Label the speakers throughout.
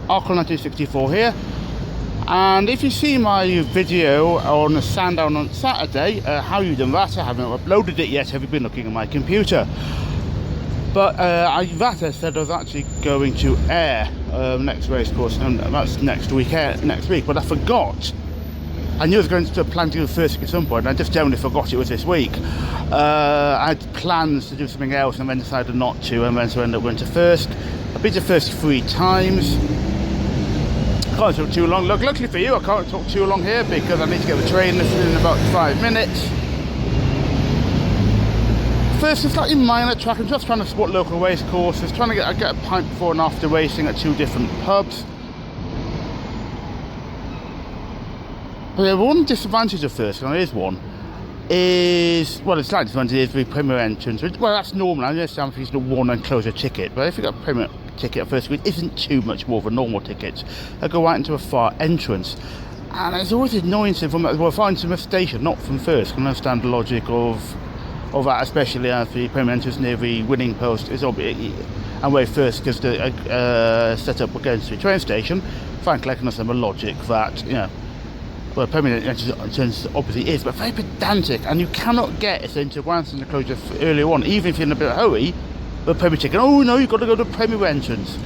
Speaker 1: Arco1964 here, and if you see my video on Sandown on Saturday, how you done that, I haven't uploaded it yet. Have you been looking at my computer? But I said I was actually going to air next race course, and that's next week, but I forgot. I knew I was going to plan to do Thirsk at some point, and I just generally forgot it was this week. I had plans to do something else and then decided not to, and then so I ended up going to Thirsk. I've been to Thirsk 3 times. Can't talk too long. Look, luckily for you, I can't talk too long here because I need to get the train in about 5 minutes. First, it's slightly minor track. I'm just trying to support local race courses, trying to get a pint before and after racing at 2 different pubs. But one disadvantage of Thirsk, and there is one, is, well, the slight disadvantage is the premier entrance. Well, that's normal. I understand if you don't want to close a ticket, but if you've got a premier ticket at Thirsk, it isn't too much more than normal tickets. They go right into a far entrance. And it's always annoying to find from a station, not from Thirsk. I understand the logic of that, especially as the premier entrance near the winning post is obvious, and where Thirsk is set up against the train station. Frankly, I can understand the logic that, you know, well, premier entrance obviously is, but very pedantic, and you cannot get into Grandstand enclosure earlier on, even if you're in a bit of a hurry. The premier ticket, oh no, you've got to go to the premier entrance.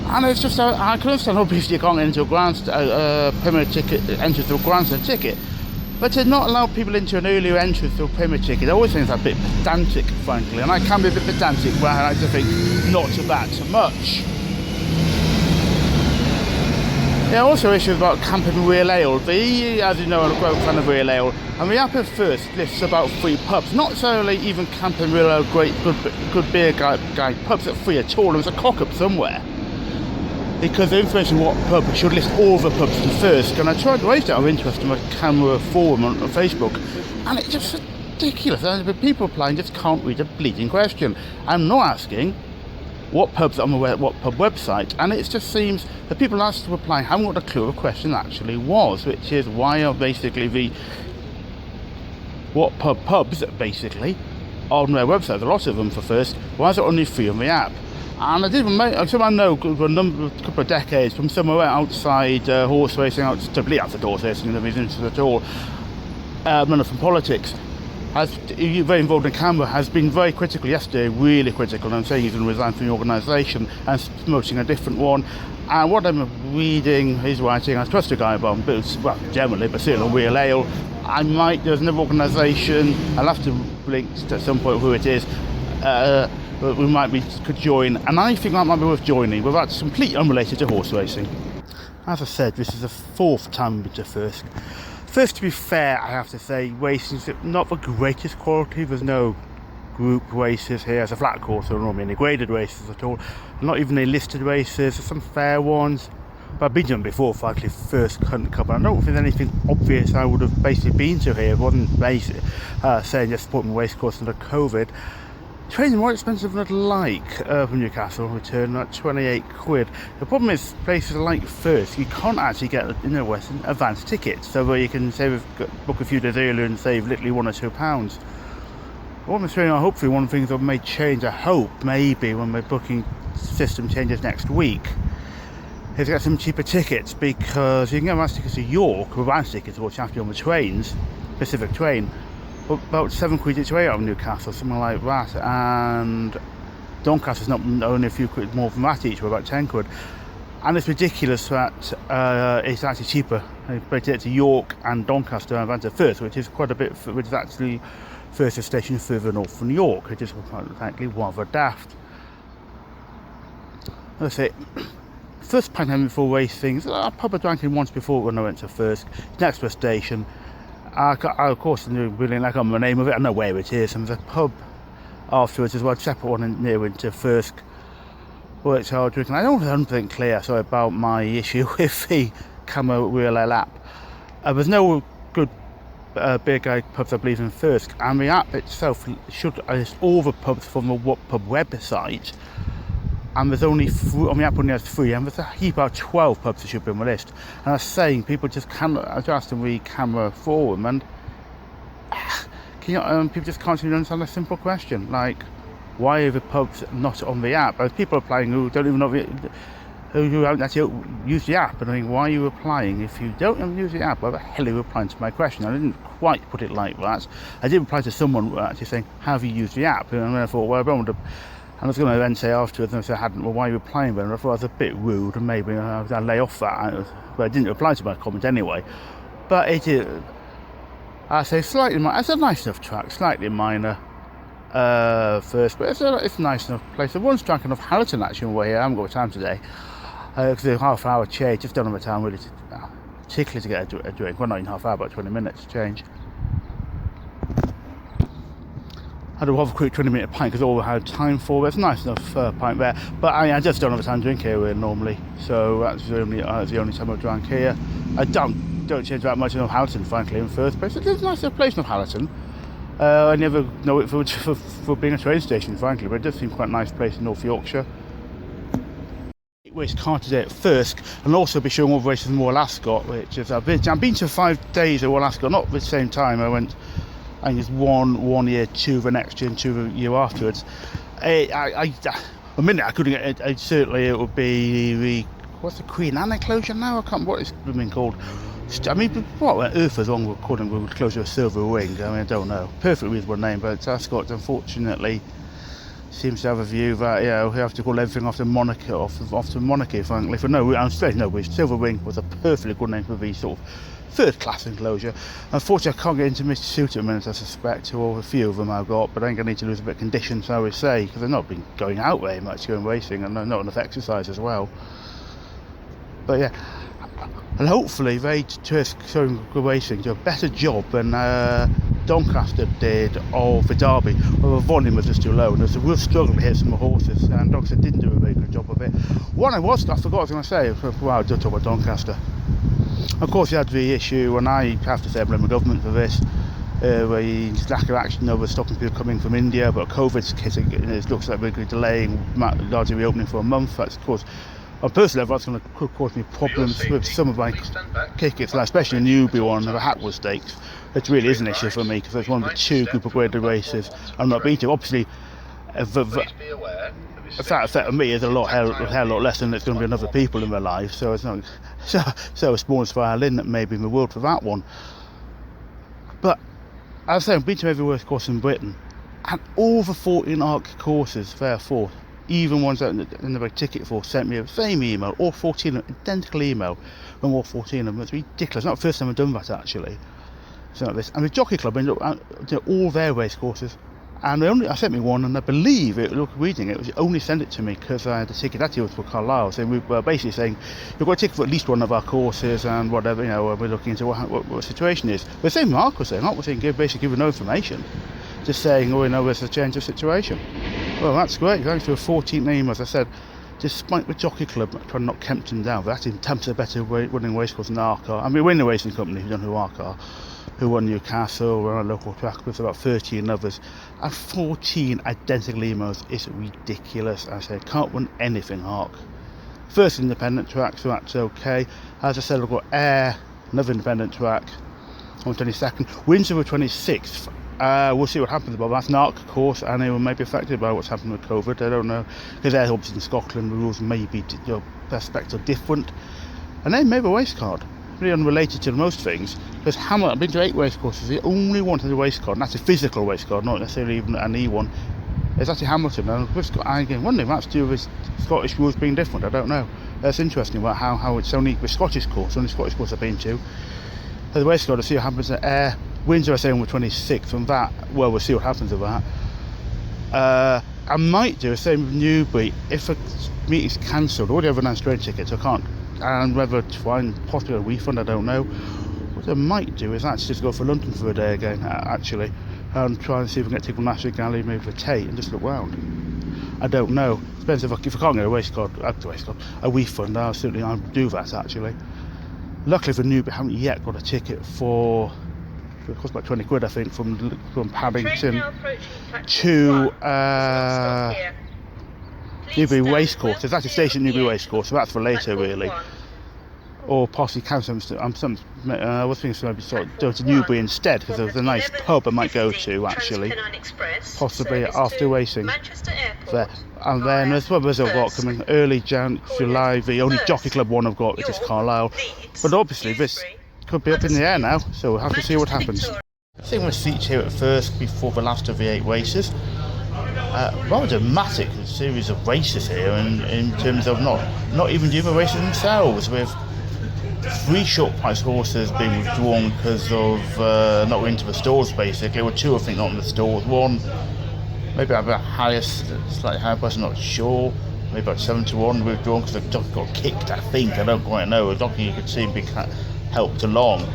Speaker 1: And it's just, I can understand obviously you can't get into a premier ticket entrance through a Grandstand ticket, but to not allow people into an earlier entrance through a premier ticket, I always think it's a bit pedantic, frankly, and I can be a bit pedantic, where I like to think not that much. There are also issues about camping real ale. As you know, I'm a great fan of real ale, and the app at Thirsk lists about 3 pubs, not necessarily even camping real ale, good beer guy pubs at 3 at all. There's a cock up somewhere, because the information what pub should list all the pubs in Thirsk, and I tried to raise out of interest in my camera forum on Facebook, and it's just ridiculous. The people applying just can't read a bleeding question. I'm not asking what pubs on what pub website, and it just seems the people asked to apply haven't got a clue of the question actually was, which is why are basically what pubs basically on their website, a lot of them for Thirsk, why is it only 3 on the app? And I know for a couple of decades from somewhere outside horse racing, totally outside horse racing, no reason at all, none from politics, has very involved in Canberra, has been very critical yesterday, really critical, and I'm saying he's going to resign from the organisation and promoting a different one. And what I'm reading, he's writing, I trust a guy about, well, generally, but certainly on Real Ale. There's another organisation, I'll have to link at some point who it is, but we could join, and I think that might be worth joining, but that's completely unrelated to horse racing. As I said, this is the 4th time to Thirsk. First, to be fair, I have to say, racing's not the greatest quality. There's no group races here. It's a flat course, there are not any graded races at all. Not even any listed races. There's some fair ones. But I've been to them before, frankly, Thirsk Hunt Cup. And I don't think there's anything obvious I would have basically been to here. It wasn't saying just supporting the race course under COVID. Trains are more expensive than I'd like from Newcastle, return at 28 quid. The problem is places like Thirsk, you can't actually get Western advance tickets, so where you can book a few days earlier and save literally £1 or £2. What I'm saying, hopefully one of the things that may change, I hope, maybe when my booking system changes next week, is to get some cheaper tickets, because you can get advance tickets to York, with advance tickets, which have to be on the trains, Pacific train, about 7 quid each way out of Newcastle, something like that, and Doncaster's not only a few quid more than that each, but about 10 quid. And it's ridiculous that it's actually cheaper to get to York and Doncaster than to Thirsk, which is quite a bit, which is actually Thirsk station further north than York. It is frankly rather daft. Let's say, first time before racing, I probably drank it once before when I went to Thirsk, next to a station. I of course knew really like on the name of it, I know where it is, and there's a pub afterwards as well, a separate one near into Thirsk, worked hard drinking. I don't have anything clear about my issue with the Camo Real Ale app. There's no good beer guide pubs I believe in Thirsk, and the app itself should list all the pubs from the What Pub website, and there's only on the app only has 3, and there's a heap of 12 pubs that should be on the list. And I was saying, people just cannot adjust and read camera forum, and people just can't seem to understand a simple question like, why are the pubs not on the app? There's people applying who don't even know who haven't actually used the app, and I think, why are you applying if you don't use the app? Why the hell are you replying to my question? I didn't quite put it like that. I did reply to someone actually saying, have you used the app? And then I thought, well, I don't want to, and I was going to then say afterwards, and if I hadn't, well, why are you replying then? And I thought it was a bit rude, and maybe I'd lay off that, but I didn't reply to my comment anyway. But it is, I say slightly minor, it's a nice enough track, slightly minor. First, but it's a nice enough place. The one's track enough Hallerton actually on the way here. I haven't got time today because the half-hour change, just done on my time really, particularly to get a drink. Well, not in half hour, but 20 minutes change. I had a rather quick 20-minute pint because all I had time for. It's a nice enough pint there, but I just don't have a time to drink here normally, so that's the only time I've drank here. I don't change that much in Hallerton, frankly, in the first place. It's a nice enough place in Hallerton. I never know it for being a train station, frankly, but it does seem quite a nice place in North Yorkshire. Race car today at Thirsk, and also be showing all the races in Royal Ascot, which is I've been to 5 days at Royal Ascot, not at the same time. I went, I think it's one year, 2 the next year, and 2 the year afterwards. A minute I couldn't get. Certainly it would be what's the Queen Anne enclosure now? I can't remember what it's been called. I mean, what on earth was wrong with calling it closer to a silver wing? I mean, I don't know. Perfectly reasonable name, but Ascot unfortunately seems to have a view that, you know, we have to call everything after monarchy, frankly. For no, I'm straight no reason. Silver wing was a perfectly good name for the sort of third-class enclosure. Unfortunately, I can't get into Mr. Suit at the minute, I suspect, or a few of them I've got, but I think I need to lose a bit of condition, so I would say, because I've not been going out very much, going racing, and not enough exercise as well. But yeah. And hopefully they, Thirsk showing good racing, do a better job than Doncaster did of the Derby. Well, the volume was just too low, and there's a real struggle to hit some of the horses, and Doncaster didn't do a very good job of it. I forgot what I was going to say, well, I did talk about Doncaster. Of course, you had the issue, and I have to say I blame the government for this, where his lack of action over stopping people coming from India, but COVID's hitting, it looks like we're going to be delaying largely reopening for a month. That's, of course, on a personal level, that's going to cause me problems with some of my tickets, especially a newbie one, the Hackwood Stakes. It really is an issue for me because it's one of the 2 group of graded races I'm not been to. Obviously, the fact of me is a hell lot less than it's going to be in other people in their life. So it's not so a small as violin that maybe in the world for that one. But as I say, I've been to every race course in Britain, and all the 14 ARC courses, therefore, even ones that in the ticket for sent me the same email, all 14 identical email from all 14 of them. It's ridiculous. It's not the first time I've done that actually. So like this. And the Jockey Club, all their race courses, and I sent me one, and I believe reading it, only sent it to me because I had a ticket that was for Carlisle. So we were basically saying you've got a ticket for at least one of our courses and whatever, you know, we're looking into what the situation is. But the same Mark was saying, aren't we saying basically giving no information, just saying, oh, you know, there's a change of situation. Well, that's great. Thanks to a 14 name, as I said, despite the Jockey Club trying to knock Kempton down, they're actually in terms of better running racecourse than ARC are. I mean, we're in the racing company, who don't know who ARC are, who won Newcastle, we're on a local track with about 13 others, and 14 identical emails is ridiculous. I say, can't win anything ARC. First independent track, so that's okay. As I said, I've got Ayr, another independent track, on 22nd. Windsor the 26th. We'll see what happens, but that's an ARC course, and they may be affected by what's happened with COVID. I don't know, because they're obviously in Scotland, the rules may be, aspects are different. And then maybe a race card, really unrelated to most things, because Hamilton, I've been to 8 race courses, the only one to the race card, and that's a physical race card, not necessarily even an E1, is actually Hamilton. And I'm wondering if that's to do with Scottish rules being different. I don't know. That's interesting about how it's only the Scottish course, only Scottish course I've been to. The race card, to see what happens at Ayr. Windsor, I say on the 26th, and that, well, we'll see what happens with that. I might do the same with Newbury if a meeting's cancelled. I already have an announced train ticket, so I can't. And whether to find possibly a refund, I don't know. What I might do is actually just go for London for a day again, actually, and try and see if I can get to National Gallery, maybe for Tate, and just look round. I don't know. Depends if I can't get a refund, I'll do that actually. Luckily for Newbury, I haven't yet got a ticket for. It costs about 20 quid, I think, from Paddington to Newbury Racecourse. There's actually a station at Newbury Racecourse, so that's for later, really. or possibly cancel some. I was thinking maybe sort of go to Newbury instead, because there was a nice pub I might go to actually, possibly after racing there. And then there's others I've got coming early July. The only jockey club one I've got, which is Carlisle, but obviously this could be up in the air now, so we'll have to see what happens. Sitting with seats here at Thirsk before the last of the 8 races. Rather dramatic series of races here, in terms of not even doing the races themselves, with 3 short price horses being withdrawn because of not into the stalls basically, or 2 I think not in the stalls. 1 maybe at the highest, slightly higher price, I'm not sure, maybe about 7 to 1 withdrawn because the jockey got kicked, I think, I don't quite know. The jockey you could see being helped along.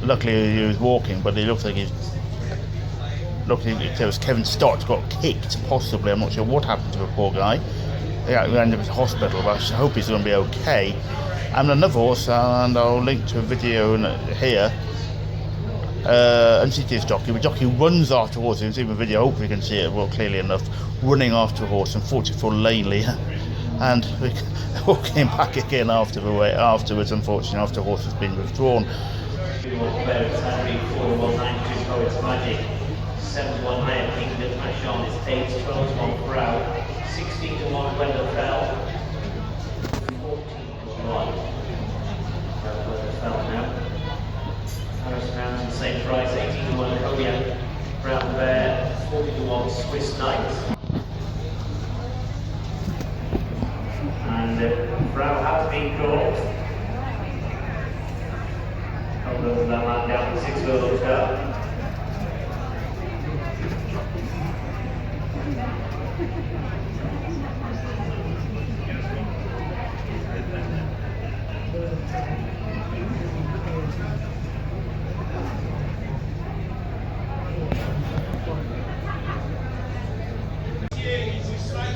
Speaker 1: Luckily he was walking, but it looks like there was Kevin Stott got kicked, possibly. I'm not sure what happened to the poor guy. Yeah, he ended up in hospital, but I hope he's going to be okay. And another horse, and I'll link to a video here, and see this jockey. The jockey runs after a horse. You can see the video, hopefully you can see it well clearly enough, running after a horse and 44 Lanely, and we all came back again afterwards, unfortunately, after the horse has been withdrawn.
Speaker 2: 7-1 Higher Kingdom, Ashon is 8, 12-1 Proud, 16-1 Wenderfell, 14-1 Wenderfell now. Harris Mountain, same price, 18-1 Kodiak, Brown Bear, 40-1 Swiss Knight. And Proud has been caught. Couple of that man down to 6 furlongs down.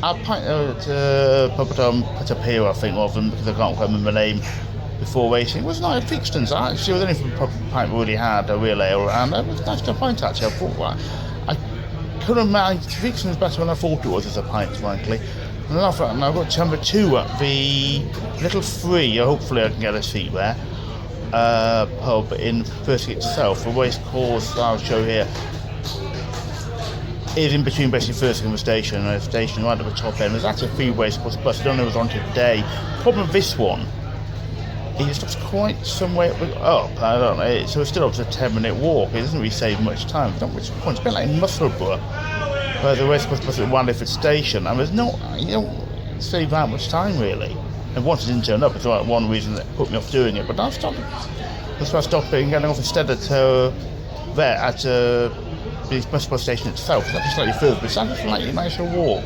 Speaker 1: I'll put up here, I think, of them, because I can't remember the name before racing. It was nice. Fixtons, actually, it was only from Pint really had a real ale, and it was nice to pint actually. I thought, I couldn't manage. Fixtons was better than I thought it was as a pint, frankly. And then I've got number 2 at the Little Free. Hopefully, I can get a seat there. Pub in Thirsk itself. The racecourse I'll show here is in between basically Thirsk and the station, and the station right at the top end. There's actually a free racecourse bus. I don't know if it was on today. Problem with this one, it stops quite some way up. I don't know. So it's still up to a 10-minute walk. It doesn't really save much time. It's not much point. It's a bit like Musselburgh, where the racecourse bus at Wallingford station, and you don't save that much time really. And once it didn't turn up, it's like one reason that put me off doing it. But I've stopped. That's why I stopped and getting off instead at there at the bus station itself. It's actually slightly further, but it's actually like a nicer walk.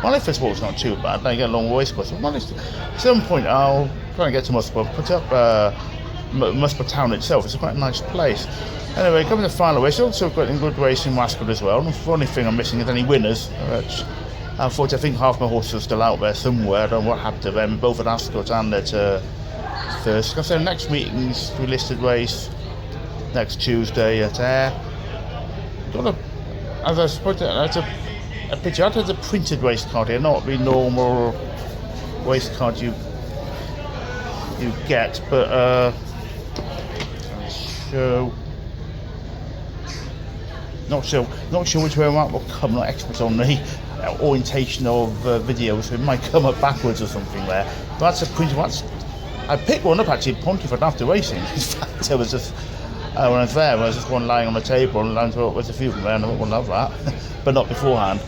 Speaker 1: Wallingford's walk's not too bad. I get a long racecourse. At some point, I'll try and get to Musselburgh, put up Musselburgh town itself. It's quite a nice place. Anyway, coming to the final race, also got a good race in Rascal as well. The only thing I'm missing is any winners. Unfortunately, I think half my horses are still out there somewhere. I don't know what happened to them, both at Ascot and at Thirsk. So next meeting's we listed race next Tuesday at Ayr. As I put it, that's a picture. That is a printed race card here, not the normal race card you get, but not sure which way around will come. Not expert on the orientation of videos, so it might come up backwards or something there. But that's a printed one. I picked one up actually at Pontefract after racing. In fact, I was just when I was there, there was just one lying on the table, and I thought, there's a few of them there, and I wouldn't love that, but not beforehand.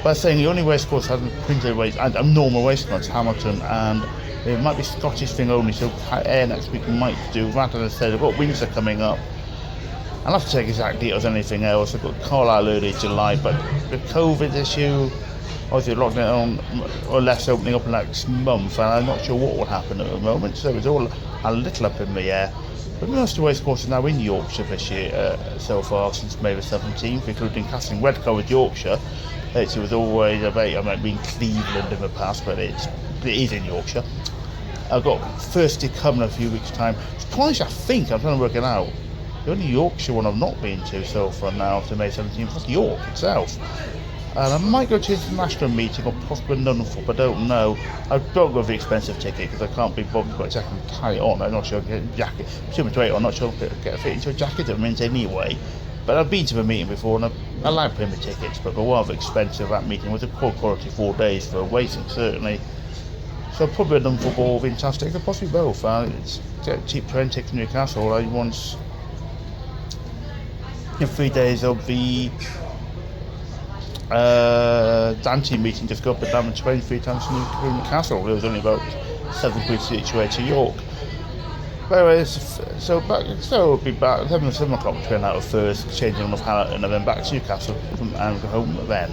Speaker 1: But I was saying the only racecourse that hasn't printed race, and a normal racecourse, Hamilton, and it might be Scottish thing only, so Ayr next week might do. Rather than say they've got Windsor coming up. I'll have to check exact details, anything else. I've got Carlisle early July, but the COVID issue, obviously lockdown or less opening up next month, and I'm not sure what will happen at the moment, so it's all a little up in the air. But most of the racecourses are now in Yorkshire this year, so far, since May the 17th, including Castling Redcar with Yorkshire. It was always been Cleveland in the past, but it is in Yorkshire. I've got Thirsk coming in a few weeks' time. Surprised, I think, I'm trying to work it out. The only Yorkshire one I've not been to so far now to May 17th was York itself. And I might go to an international meeting or possibly another football, I don't know. I've got to go for the expensive ticket because I can't be bothered with a jacket and tie it on. I'm not sure I'll get a jacket. Too much weight, I'm not sure I'll get a fit into a jacket at the minute anyway. But I've been to the meeting before and I like paying the tickets, but rather expensive that meeting was a poor quality 4 days for waiting, certainly. So probably another football will be fantastic, or possibly both. It's get a cheap train ticket to Newcastle. I once, in 3 days of the Dante meeting, just go up and down the train 3 times to Newcastle. It was only about £7 each way to York. But anyways, so we'll be back 7 o'clock train out of Thirsk, changing on the Hamilton and then back to Newcastle and go home then.